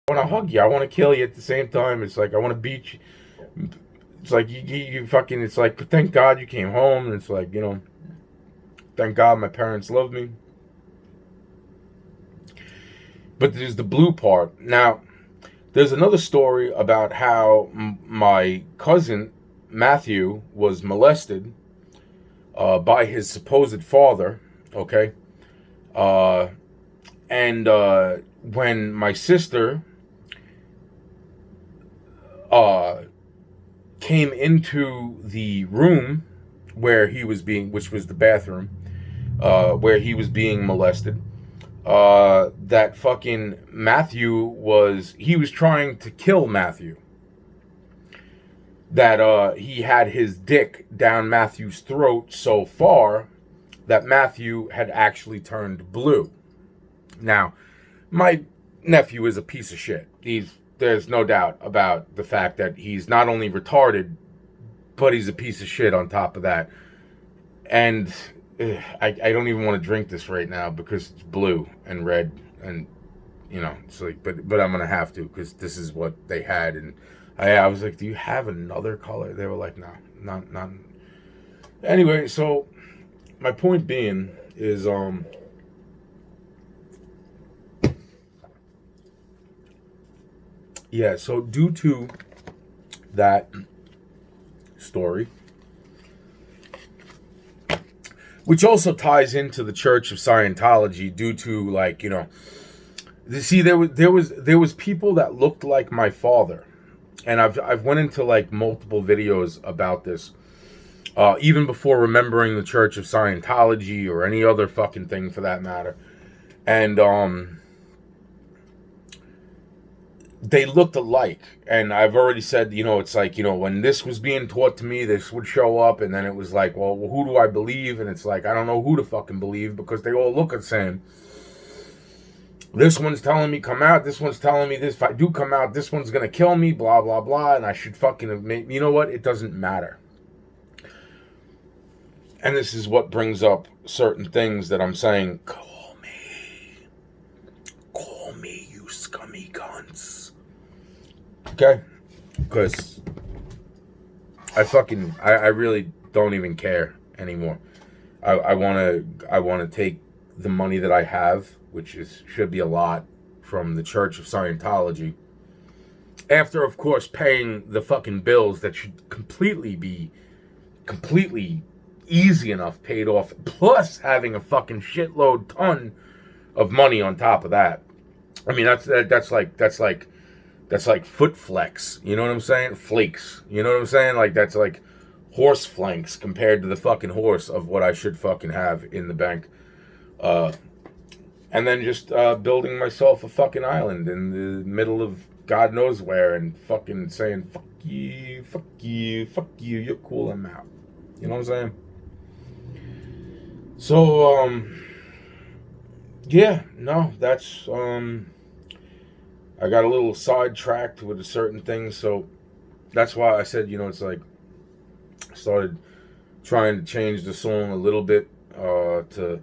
want to hug you. I want to kill you at the same time. It's like I want to beat you. It's like you fucking. It's like, but thank God you came home. And it's like, thank God my parents loved me. But there's the blue part. Now, there's another story about how my cousin Matthew was molested by his supposed father. Okay, uh, and when my sister uh, came into the room where he was being, which was the bathroom, where he was being molested, that fucking he was trying to kill Matthew. That he had his dick down Matthew's throat so far that Matthew had actually turned blue. Now, my nephew is a piece of shit. There's no doubt about the fact that he's not only retarded, but he's a piece of shit on top of that. And I don't even want to drink this right now because it's blue and red, and it's like, but I'm gonna have to because this is what they had. And I was like, do you have another color? They were like, no, not. Anyway, so my point being is yeah, so due to that story, which also ties into the Church of Scientology, due to, like, see, there was people that looked like my father, and I've went into like multiple videos about this, even before remembering the Church of Scientology or any other fucking thing for that matter, and they looked alike. And I've already said, it's like, when this was being taught to me, this would show up, and then it was like, well, who do I believe? And it's like, I don't know who to fucking believe because they all look the same. This one's telling me come out, this one's telling me this, if I do come out, this one's gonna kill me, blah blah blah, and I should fucking, you know what, it doesn't matter. And this is what brings up certain things that I'm saying. Call me, you scummy cunts. Okay? Because I really don't even care anymore. I wanna take the money that I have, which should be a lot, from the Church of Scientology. After, of course, paying the fucking bills that should completely easy enough paid off, plus having a fucking ton of money on top of that. I mean, that's like foot flex. You know what I'm saying? Flakes. You know what I'm saying? Like, that's like horse flanks compared to the fucking horse of what I should fucking have in the bank. And then just building myself a fucking island in the middle of God knows where, and fucking saying, fuck you, you're cool, I'm out. You know what I'm saying? So, yeah, no, that's, I got a little sidetracked with a certain thing, so that's why I said, it's like, I started trying to change the song a little bit, to,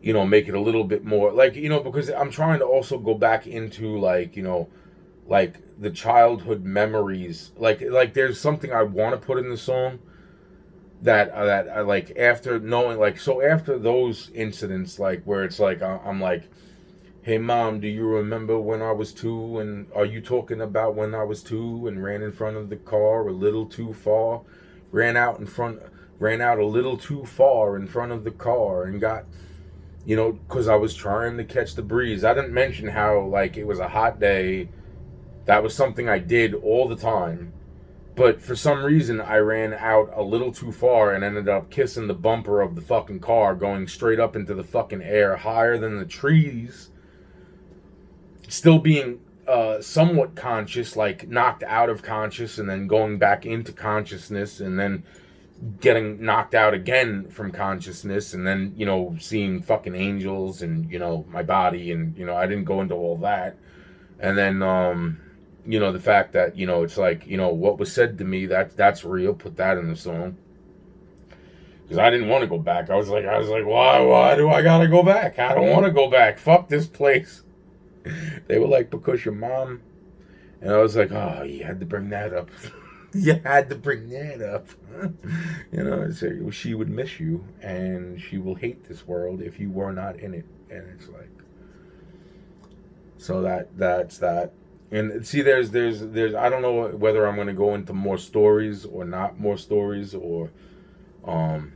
make it a little bit more, like, because I'm trying to also go back into, like, like the childhood memories, like there's something I want to put in the song that I like, after knowing, like, so after those incidents, like, where it's like, I'm like, hey mom, do you remember when I was 2, and are you talking about when I was 2 and ran in front of the car a little too far, ran out a little too far in front of the car and got, because I was trying to catch the breeze. I didn't mention how, like, it was a hot day. That was something I did all the time. But for some reason, I ran out a little too far and ended up kissing the bumper of the fucking car, going straight up into the fucking air, higher than the trees. Still being somewhat conscious, like knocked out of conscious, and then going back into consciousness, and then getting knocked out again from consciousness, and then, seeing fucking angels and, my body, and, I didn't go into all that. And then, the fact that, it's like, what was said to me, that's real, put that in the song. Because I didn't want to go back. I was like, why do I gotta go back? I don't want to go back. Fuck this place. They were like, because your mom. And I was like, oh, you had to bring that up. You had to bring that up. You know, it's like, well, she would miss you, and she will hate this world if you were not in it. And it's like, so that's that. And see, there's I don't know whether I'm going to go into more stories or not more stories, or um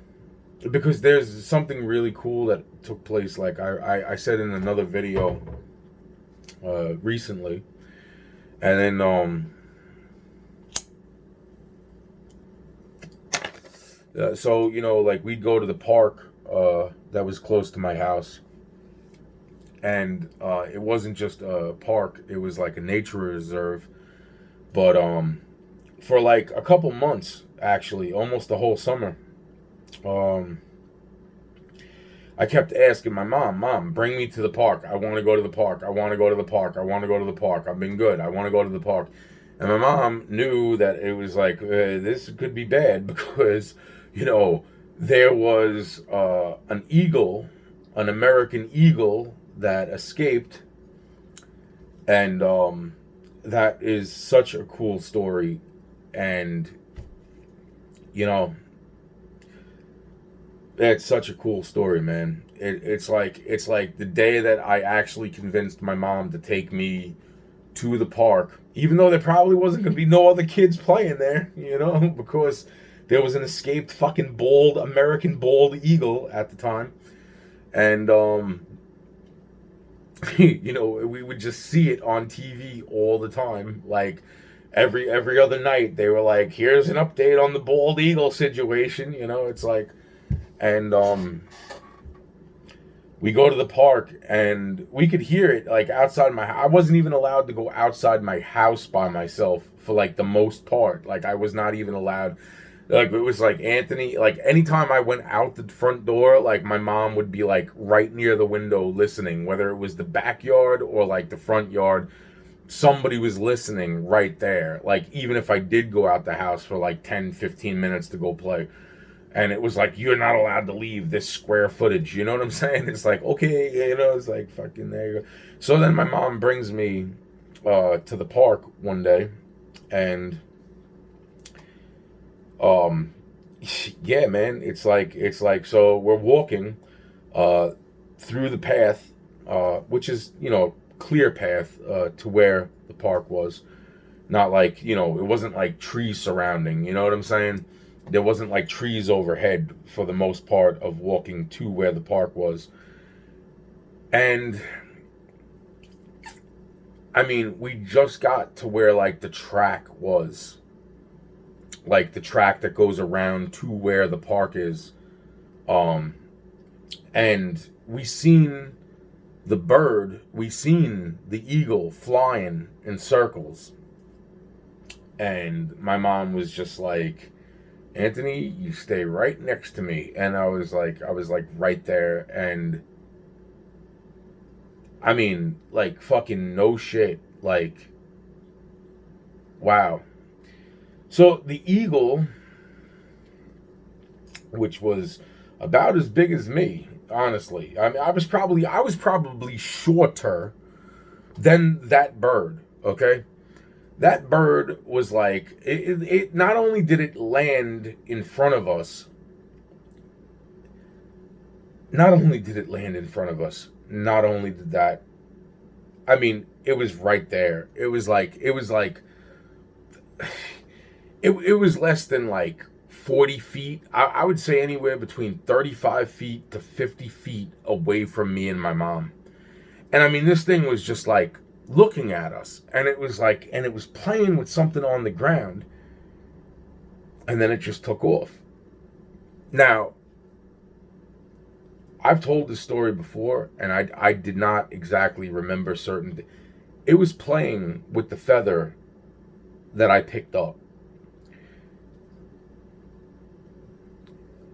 because there's something really cool that took place. Like I said in another video recently, and then so you know, like we'd go to the park that was close to my house, and it wasn't just a park; it was like a nature reserve. But for like a couple months, actually, almost the whole summer, um, I kept asking my mom, bring me to the park. I want to go to the park. I want to go to the park. I want to go to the park. I've been good. I want to go to the park. And my mom knew that it was like, this could be bad because, you know, there was an eagle, an American eagle that escaped. And that is such a cool story. And, you know, it's such a cool story, man. It's like the day that I actually convinced my mom to take me to the park, even though there probably wasn't going to be no other kids playing there, you know, because there was an escaped fucking bald American bald eagle at the time, and you know, we would just see it on TV all the time, like every other night. They were like, "Here's an update on the bald eagle situation," you know. It's like. And we go to the park, and we could hear it like outside my house. I wasn't even allowed to go outside my house by myself for like the most part. Like I was not even allowed. Like it was like Anthony. Like anytime I went out the front door, like my mom would be like right near the window listening, whether it was the backyard or like the front yard. Somebody was listening right there. Like even if I did go out the house for like 10, 15 minutes to go play. And it was like, you're not allowed to leave this square footage. You know what I'm saying? It's like, okay, you know, it's like, fucking, there you go. So then my mom brings me to the park one day. And, um, yeah, man, it's like, so we're walking through the path, which is, you know, clear path to where the park was. Not like, you know, it wasn't like trees surrounding, you know what I'm saying? There wasn't like trees overhead for the most part of walking to where the park was. And I mean, we just got to where like the track was. Like the track that goes around to where the park is. Um and we seen the eagle flying in circles. And my mom was just like, Anthony, you stay right next to me. And I was like right there. And I mean, like fucking no shit. Like, wow. So the eagle, which was about as big as me, honestly. I mean, I was probably shorter than that bird, okay? That bird was like, it not only did it land in front of us, not only did it land in front of us, not only did that, I mean, it was right there. It was less than like 40 feet. I would say anywhere between 35 feet to 50 feet away from me and my mom. And I mean, this thing was just like looking at us, and it was like, and it was playing with something on the ground, and then it just took off. Now, I've told this story before, and I did not exactly remember certain. It was playing with the feather that I picked up.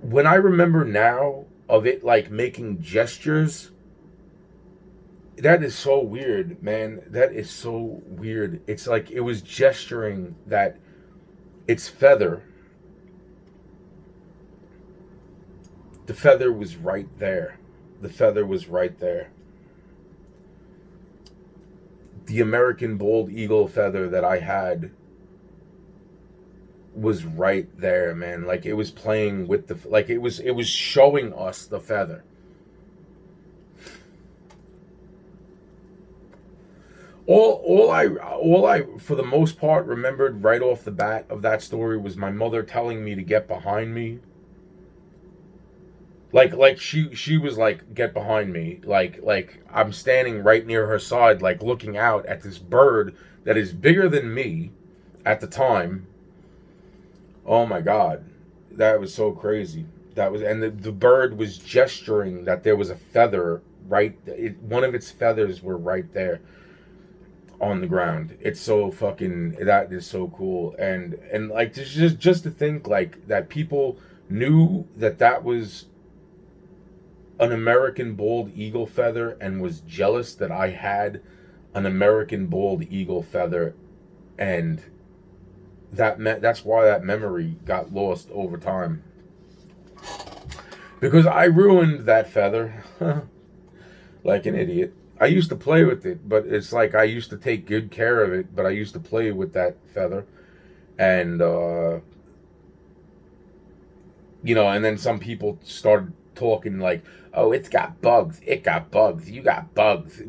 When I remember now of it like making gestures, that is so weird, man. That is so weird. It's like it was gesturing that its feather, the feather was right there. The feather was right there. the American bald eagle feather that I had was right there, man. Like it was playing with the, like it was showing us the feather. All I for the most part remembered right off the bat of that story was my mother telling me to get behind me. Like she was like, get behind me. Like I'm standing right near her side, like looking out at this bird that is bigger than me at the time. Oh my god. That was so crazy. That was, and the bird was gesturing that there was a feather right, one of its feathers were right there on the ground. It's so fucking, that is so cool. And like just to think like that people knew that that was an American bald eagle feather and was jealous that I had an American bald eagle feather, and that's why that memory got lost over time, because I ruined that feather like an idiot. I used to play with it, but it's like I used to take good care of it, but I used to play with that feather. And and then some people started talking like, oh, it's got bugs, it got bugs, you got bugs,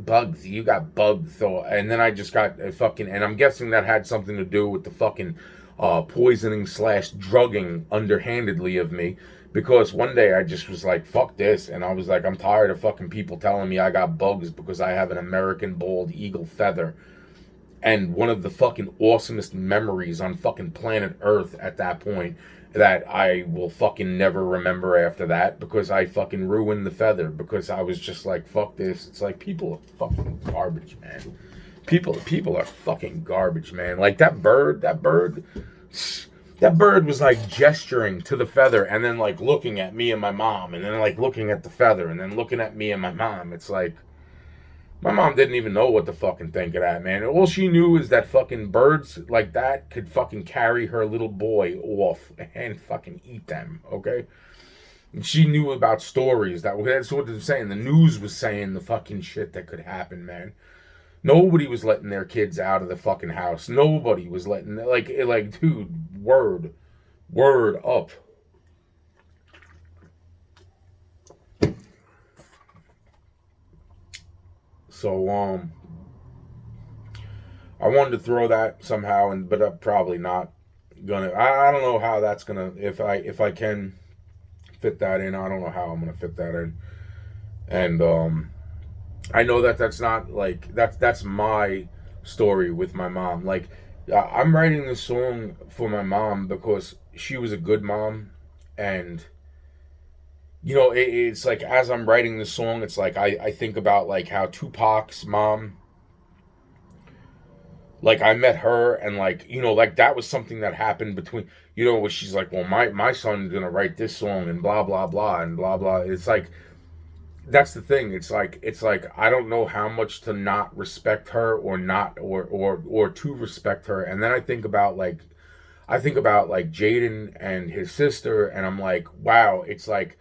you got bugs. So, and then I just got fucking, and I'm guessing that had something to do with the fucking poisoning slash drugging underhandedly of me, because one day I just was like, fuck this, and I was like, I'm tired of fucking people telling me I got bugs because I have an American bald eagle feather. And one of the fucking awesomest memories on fucking planet Earth at that point that I will fucking never remember after that, because I fucking ruined the feather, because I was just like, fuck this. It's like, people are fucking garbage, man. People are fucking garbage, man. Like that bird was like gesturing to the feather and then like looking at me and my mom, and then like looking at the feather and then looking at me and my mom. It's like, my mom didn't even know what to fucking think of that, man. All she knew is that fucking birds like that could fucking carry her little boy off and fucking eat them, okay? And she knew about stories. That's what they're saying. The news was saying the fucking shit that could happen, man. Nobody was letting their kids out of the fucking house. Nobody was letting, like, dude, word up. So, I wanted to throw that somehow, but I'm probably not gonna. I don't know how that's gonna. If I can fit that in, I don't know how I'm gonna fit that in. And I know that that's not like that's my story with my mom. Like, I'm writing this song for my mom because she was a good mom, and it's like, as I'm writing this song, it's like I think about like how Tupac's mom, like I met her, and like like that was something that happened between, where she's like, well, my son's gonna write this song and blah blah blah and blah blah. It's like, that's the thing. It's like I don't know how much to not respect her, or not, or to respect her. And then I think about like Jaden and his sister, and I'm like, wow, it's like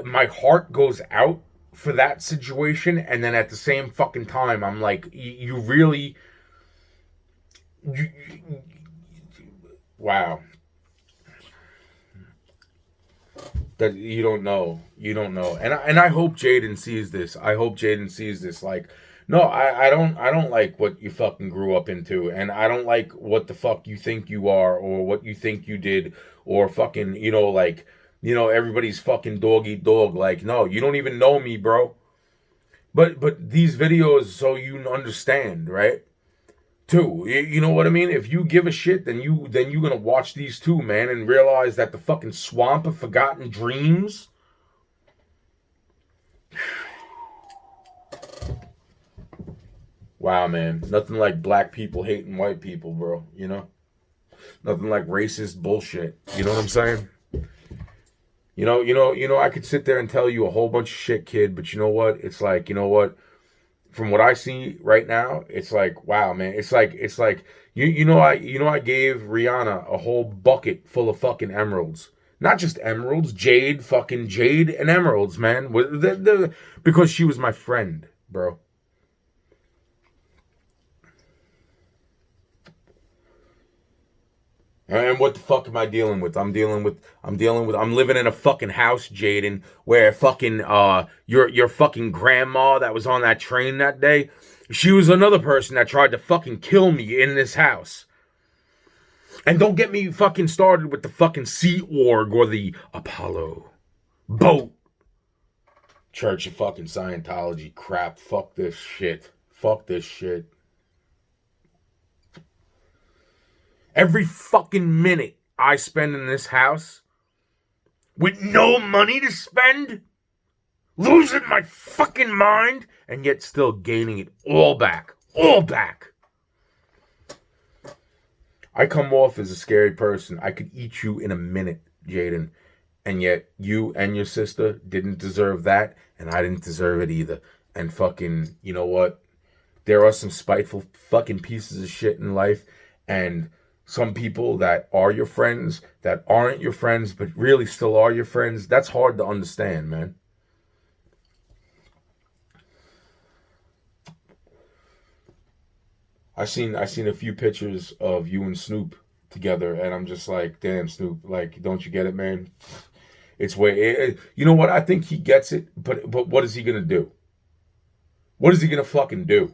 my heart goes out for that situation, and then at the same fucking time I'm like, you really, wow, that you don't know, and I hope Jaden sees this. Like, no, I don't like what you fucking grew up into, and I don't like what the fuck you think you are, or what you think you did, or fucking, like, everybody's fucking dog eat dog. Like, no, you don't even know me, bro. But these videos, so you understand, right? Too, you know what I mean? If you give a shit, then you're gonna watch these too, man, and realize that the fucking swamp of forgotten dreams. Wow, man, nothing like black people hating white people, bro. Nothing like racist bullshit. You know what I'm saying? I could sit there and tell you a whole bunch of shit, kid, but you know what? It's like, what? From what I see right now, it's like, wow, man. It's like I gave Rihanna a whole bucket full of fucking emeralds. Not just emeralds, fucking jade and emeralds, man. Because she was my friend, bro. And what the fuck am I dealing with? I'm living in a fucking house, Jaden, where fucking your fucking grandma that was on that train that day, she was another person that tried to fucking kill me in this house. And don't get me fucking started with the fucking Sea Org or the Apollo boat. Church of fucking Scientology crap. Fuck this shit. Fuck this shit. Every fucking minute I spend in this house with no money to spend, losing my fucking mind, and yet still gaining it all back. All back. I come off as a scary person. I could eat you in a minute, Jaden. And yet you and your sister didn't deserve that, and I didn't deserve it either. And fucking, you know what? There are some spiteful fucking pieces of shit in life, and some people that are your friends, that aren't your friends, but really still are your friends. That's hard to understand, man. I seen a few pictures of you and Snoop together, and I'm just like, damn, Snoop, like, don't you get it, man? It's way, you know what? I think he gets it, but what is he gonna do? What is he gonna fucking do?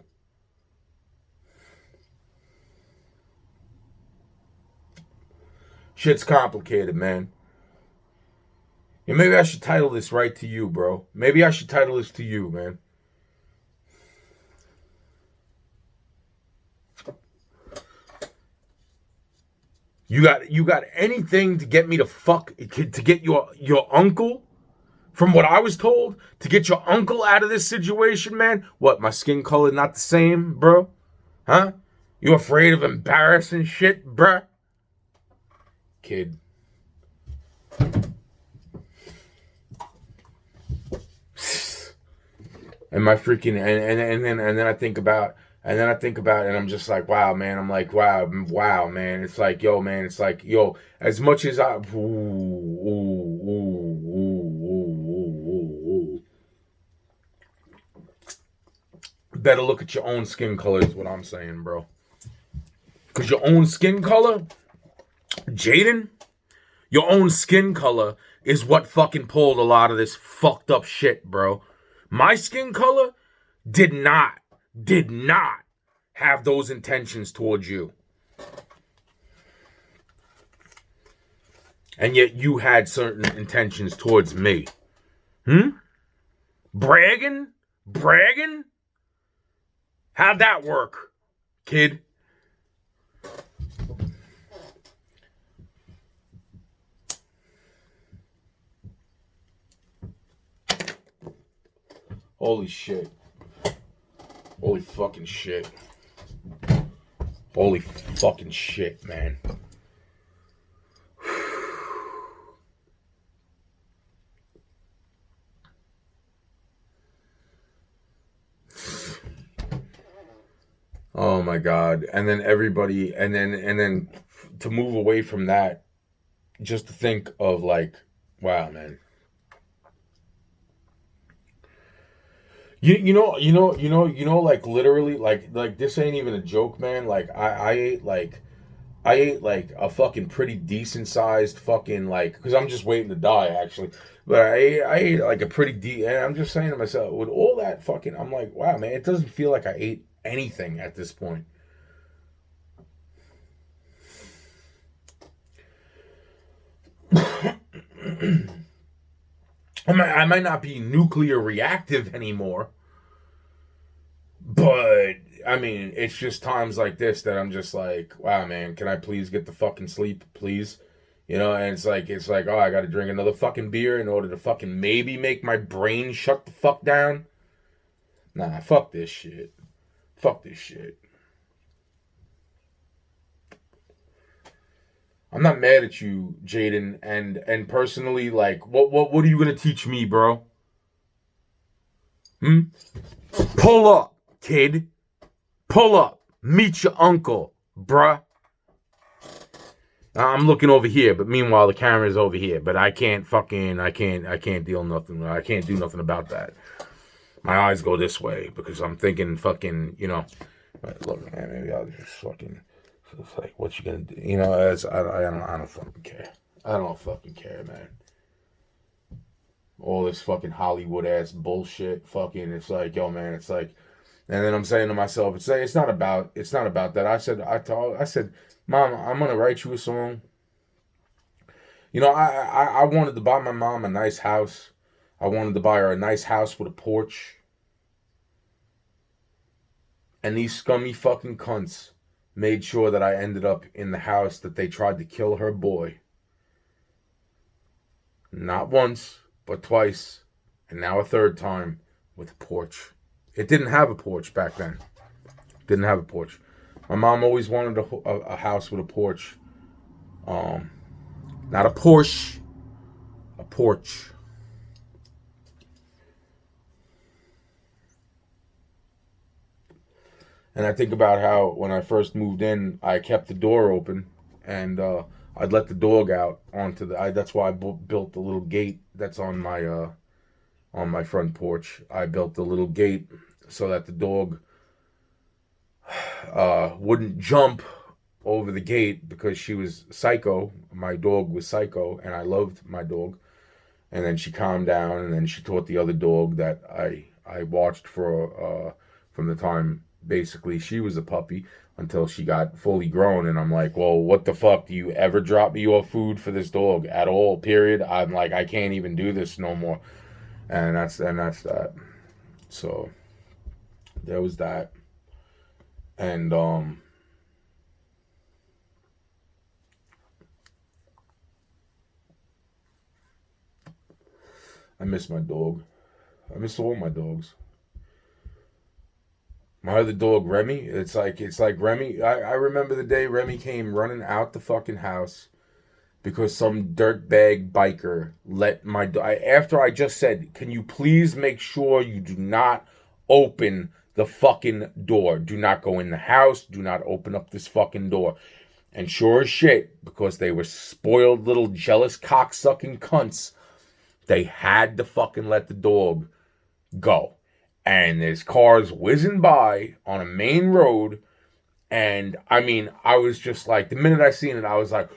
Shit's complicated, man. Yeah, maybe I should title this right to you, bro. Maybe I should title this to you, man. You got anything to get me to get your uncle, from what I was told, to get your uncle out of this situation, man? What, my skin color not the same, bro? Huh? You afraid of embarrassing shit, bruh? Kid. And my freaking and then I think about and I'm just like, wow, man. I'm like, wow, man. It's like, yo, man. It's like, yo. As much as I, better look at your own skin color is what I'm saying, bro. Because your own skin color, Jaden, your own skin color is what fucking pulled a lot of this fucked up shit, bro. My skin color did not have those intentions towards you. And yet you had certain intentions towards me. Bragging? How'd that work, kid? Holy shit. Holy fucking shit. Holy fucking shit, man. Oh my God. And then everybody, and then to move away from that, just to think of like, wow, man. You know, like literally, like this ain't even a joke, man. Like I ate like a fucking pretty decent sized fucking like, because I'm just waiting to die actually, but I ate like a pretty and I'm just saying to myself, with all that fucking, I'm like, wow, man, it doesn't feel like I ate anything at this point. I might not be nuclear reactive anymore, but I mean, it's just times like this that I'm just like, wow, man, can I please get the fucking sleep, please? You know, and it's like, oh, I got to drink another fucking beer in order to fucking maybe make my brain shut the fuck down. Nah, fuck this shit. Fuck this shit. I'm not mad at you, Jaden, and personally, like, what are you gonna teach me, bro? Pull up, kid. Pull up. Meet your uncle, bruh. I'm looking over here, but meanwhile the camera's over here. But I can't deal nothing. I can't do nothing about that. My eyes go this way because I'm thinking fucking, you know. Look, man, maybe I'll just fucking It's like, what you gonna do? You know, I don't fucking care. I don't fucking care, man. All this fucking Hollywood ass bullshit. Fucking, it's like, yo, man, it's like, and then I'm saying to myself, it's not about that. I said, Mom, I'm gonna write you a song. You know, I wanted to buy my mom a nice house. I wanted to buy her a nice house with a porch. And these scummy fucking cunts made sure that I ended up in the house that they tried to kill her boy. Not once, but twice, and now a third time with a porch. It didn't have a porch back then. Didn't have a porch. My mom always wanted a house with a porch. Not a Porsche, a porch. And I think about how when I first moved in, I kept the door open, and I'd let the dog out onto the. That's why I built the little gate that's on my front porch. I built the little gate so that the dog wouldn't jump over the gate because she was psycho. My dog was psycho, and I loved my dog. And then she calmed down, and then she taught the other dog that I watched for from the time basically she was a puppy until she got fully grown. And I'm like, well, what the fuck? Do you ever drop me your food for this dog at all? Period. I'm like, I can't even do this no more. And that's that. So there was that. And I miss my dog. I miss all my dogs. My other dog, Remy, it's like Remy. I remember the day Remy came running out the fucking house because some dirtbag biker let my after I just said, can you please make sure you do not open the fucking door? Do not go in the house. Do not open up this fucking door. And sure as shit, because they were spoiled little jealous cocksucking cunts, they had to fucking let the dog go. And there's cars whizzing by on a main road. And I mean, I was just like, the minute I seen it, I was like,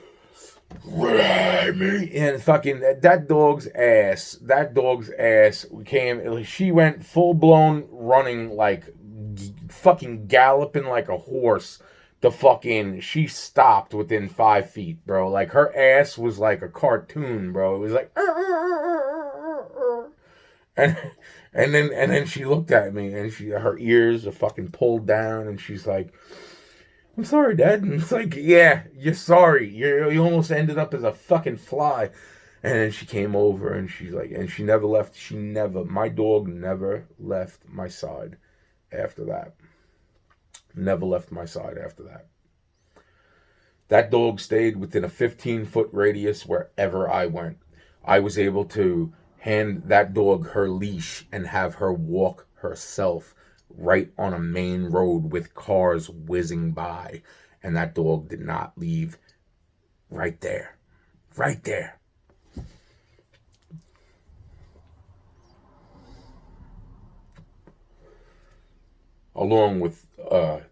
Remy. And fucking that dog's ass came, she went full blown running, like fucking galloping like a horse. She stopped within 5 feet, bro. Like her ass was like a cartoon, bro. It was like, and and then she looked at me, and her ears are fucking pulled down, and she's like, I'm sorry, Dad. And it's like, yeah, you're sorry. You almost ended up as a fucking fly. And then she came over, and she's like, and she never left. My dog never left my side after that. Never left my side after that. That dog stayed within a 15-foot radius wherever I went. I was able to hand that dog her leash and have her walk herself right on a main road with cars whizzing by. And that dog did not leave. Right there. Right there. Along with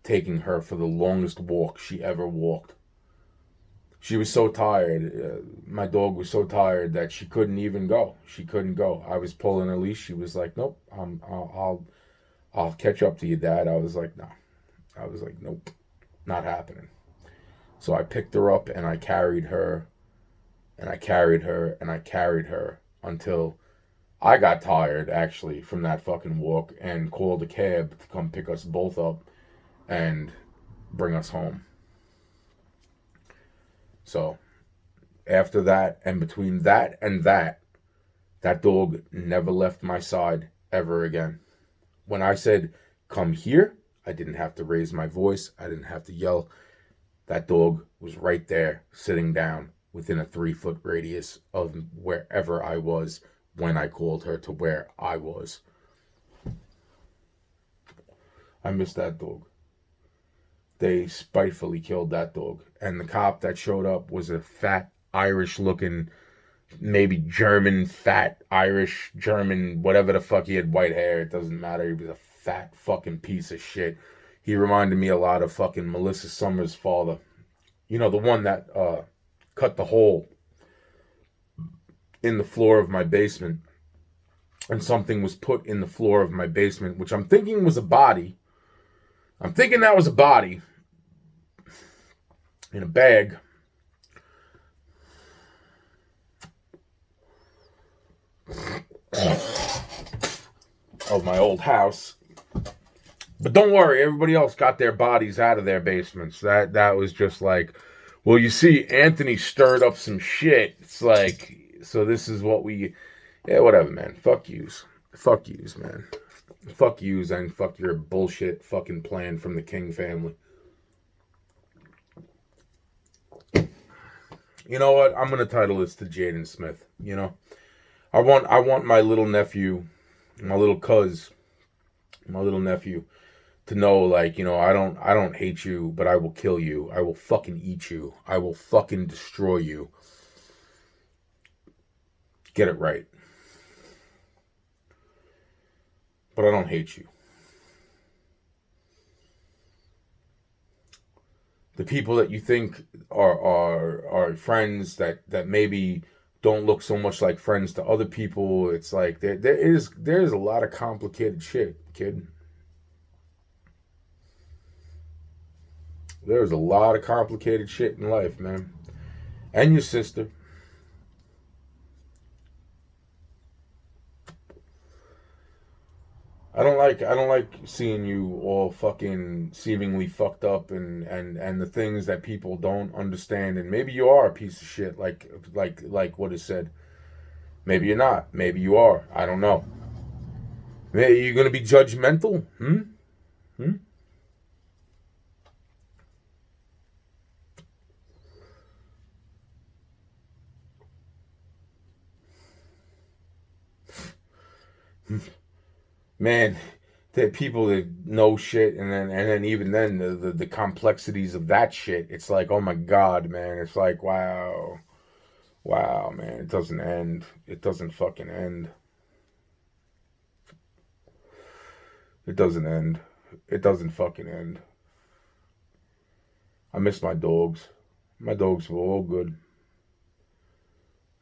taking her for the longest walk she ever walked. She was so tired. My dog was so tired that she couldn't even go. She couldn't go. I was pulling her leash. She was like, "Nope, I'll catch up to you, Dad." I was like, "No." I was like, "Nope, not happening." So I picked her up and I carried her, and I carried her, and I carried her until I got tired, actually, from that fucking walk, and called a cab to come pick us both up and bring us home. So after that, and between that and that dog never left my side ever again. When I said, come here, I didn't have to raise my voice. I didn't have to yell. That dog was right there, sitting down within a 3-foot radius of wherever I was when I called her to where I was. I miss that dog. They spitefully killed that dog. And the cop that showed up was a fat, Irish-looking, maybe German, fat, Irish, German, whatever the fuck. He had white hair. It doesn't matter. He was a fat fucking piece of shit. He reminded me a lot of fucking Melissa Summers' father. You know, the one that cut the hole in the floor of my basement, and something was put in the floor of my basement, which I'm thinking was a body. I'm thinking that was a body in a bag. Of my old house. But don't worry, everybody else got their bodies out of their basements. That was just like, well, you see, Anthony stirred up some shit. It's like, so this is what we, yeah, whatever, man. Fuck yous. Fuck yous, man. Fuck yous and fuck your bullshit fucking plan from the King family. You know what? I'm gonna title this to Jaden Smith. You know, I want my little nephew, my little nephew, to know, like, you know, I don't hate you, but I will kill you. I will fucking eat you. I will fucking destroy you. Get it right. But I don't hate you. The people that you think are friends that maybe don't look so much like friends to other people, it's like there's a lot of complicated shit, kid. There's a lot of complicated shit in life, man. And your sister. I don't like seeing you all fucking seemingly fucked up and the things that people don't understand, and maybe you are a piece of shit like what is said. Maybe you're not. Maybe you are. I don't know. Maybe you're gonna be judgmental? Man, the people that know shit, and then even then the complexities of that shit. It's like, oh my god, man. It's like, wow, man. It doesn't end. It doesn't fucking end. It doesn't end. It doesn't fucking end. I miss my dogs. My dogs were all good.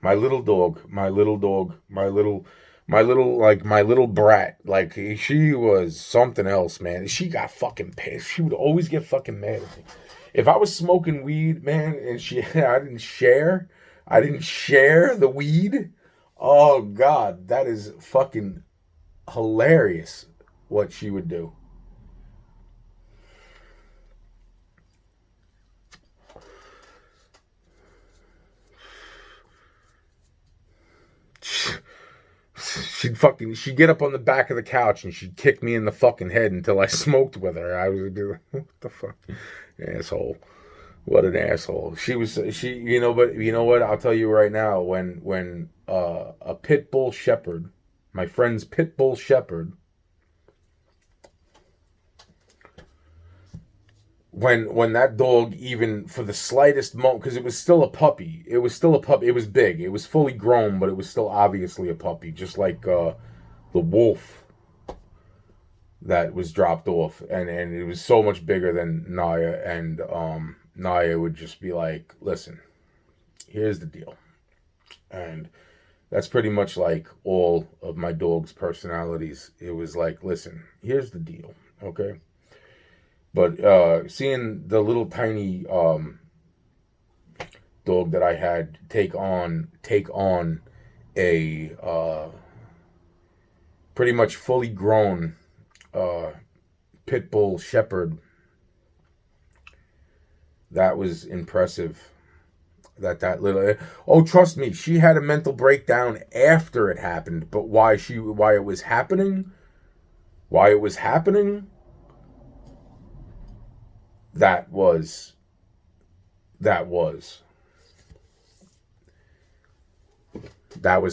My little dog, my little brat. Like, she was something else, man. She got fucking pissed. She would always get fucking mad at me. If I was smoking weed, man, and I didn't share the weed. Oh God, that is fucking hilarious what she would do. She'd get up on the back of the couch and she'd kick me in the fucking head until I smoked with her. I would be like, what the fuck? Asshole. What an asshole. But you know what? I'll tell you right now, when a pit bull shepherd, my friend's pit bull shepherd, when that dog, even for the slightest moment, because it was still a puppy. It was big. It was fully grown, but it was still obviously a puppy, just like the wolf that was dropped off, and it was so much bigger than Naya, and Naya would just be like, listen, here's the deal. And that's pretty much like all of my dog's personalities. It was like, listen, here's the deal, okay? But seeing the little tiny dog that I had take on a pretty much fully grown pit bull shepherd, that was impressive. That little, oh, trust me, she had a mental breakdown after it happened. But why it was happening, that was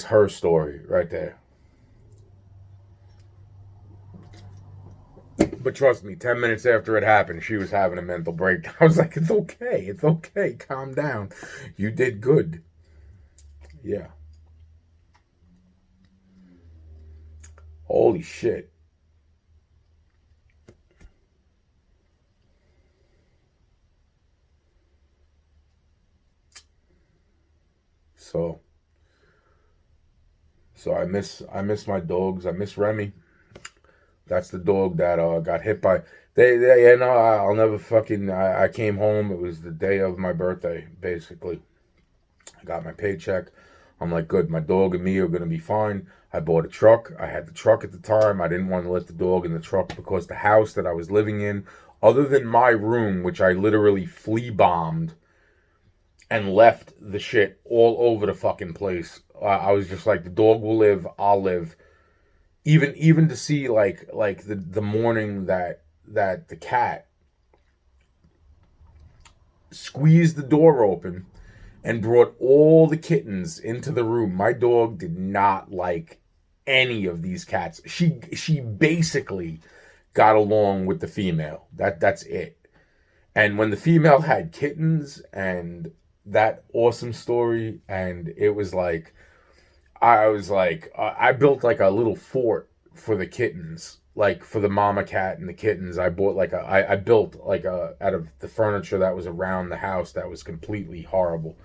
her story right there. But trust me, 10 minutes after it happened, she was having a mental breakdown. I was like, it's okay, calm down. You did good. Yeah. Holy shit. So I miss my dogs. I miss Remy. That's the dog that got hit by. They you know, I'll never fucking. I came home. It was the day of my birthday, basically. I got my paycheck. I'm like, good. My dog and me are gonna be fine. I bought a truck. I had the truck at the time. I didn't want to let the dog in the truck because the house that I was living in, other than my room, which I literally flea bombed and left the shit all over the fucking place. I was just like, the dog will live. I'll live. Even to see like the morning that the cat squeezed the door open and brought all the kittens into the room. My dog did not like any of these cats. She basically got along with the female. That's it. And when the female had kittens and that awesome story, and it was like, I was like, I built like a little fort for the kittens, like for the mama cat and the kittens. I bought like I built like out of the furniture that was around the house that was completely horrible.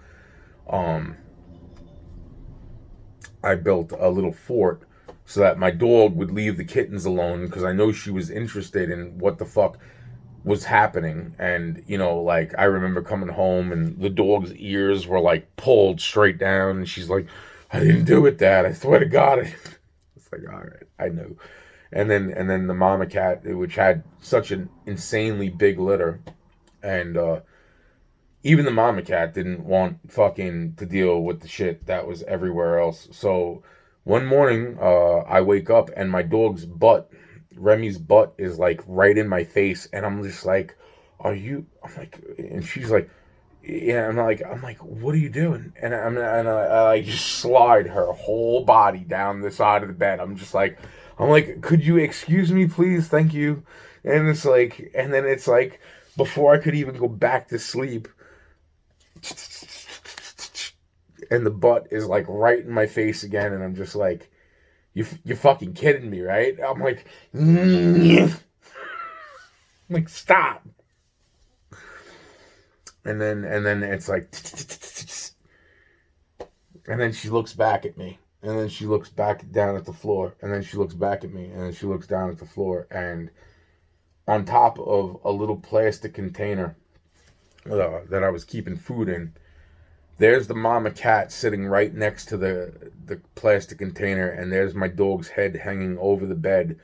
Um, I built a little fort so that my dog would leave the kittens alone because I know she was interested in what the fuck was happening. And you know, like I remember coming home and the dog's ears were like pulled straight down, and she's like, I didn't do it, Dad. I swear to God. It's like, all right, I know. And then the mama cat, which had such an insanely big litter, and even the mama cat didn't want fucking to deal with the shit that was everywhere else. So one morning, I wake up and my dog's butt, Remy's butt, is like right in my face, and I'm just like, "Are you?" I'm like, and she's like, "Yeah." I'm like, "What are you doing?" And I just slide her whole body down the side of the bed. I'm like, "Could you excuse me, please? Thank you." And it's like, and then it's like, before I could even go back to sleep, and the butt is like right in my face again, and I'm just like, you're fucking kidding me, right? I'm like, I'm like, stop. And then it's like, and then she looks back at me, and then she looks back down at the floor, and then she looks back at me, and then she looks down at the floor, and on top of a little plastic container that I was keeping food in, there's the mama cat sitting right next to the plastic container, and there's my dog's head hanging over the bed,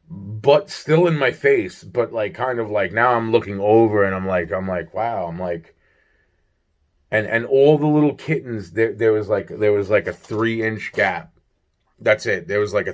but still in my face, but like kind of like now I'm looking over, and I'm like, wow, I'm like, and all the little kittens, there was like a 3-inch gap. That's it. There was like a